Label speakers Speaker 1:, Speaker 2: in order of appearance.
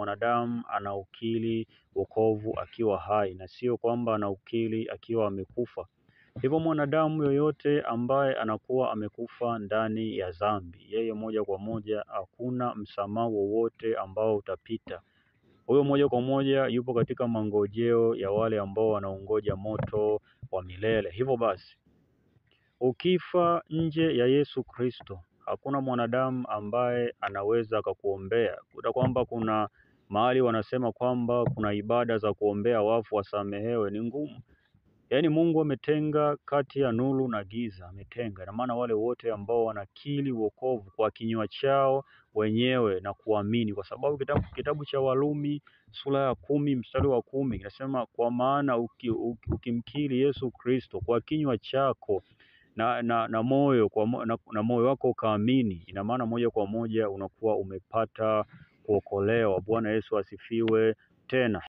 Speaker 1: mwanadamu anaukiri wokovu akiwa hai na sio kwamba anaukiri akiwa amekufa. Hivyo mwanadamu yoyote ambaye anakuwa amekufa ndani ya dhambi, yeye moja kwa moja hakuna msamaha wowote ambao utapita. Huyo moja kwa moja yupo katika mangojeo ya wale ambao wanaongoja moto wa milele. Hivyo basi, ukifa nje ya Yesu Kristo, hakuna mwanadamu ambaye anaweza akakuombea. Kuta kwamba kuna mahali wanasema kwamba kuna ibada za kuombea wafu wasamehewe, ni ngumu. Yaani Mungu ametenga kati ya nuru na giza, ametenga. Na maana wale wote ambao wanakiri wokovu kwa kinywa chao wenyewe na kuamini, kwa sababu kitabu cha Warumi sura ya 10 mstari wa 10 inasema, kwa maana ukimkiri Yesu Kristo kwa kinywa chako na moyo wako ukaamini, ina maana moja kwa moja unakuwa umepata kuokolewa. Bwana Yesu asifiwe tena.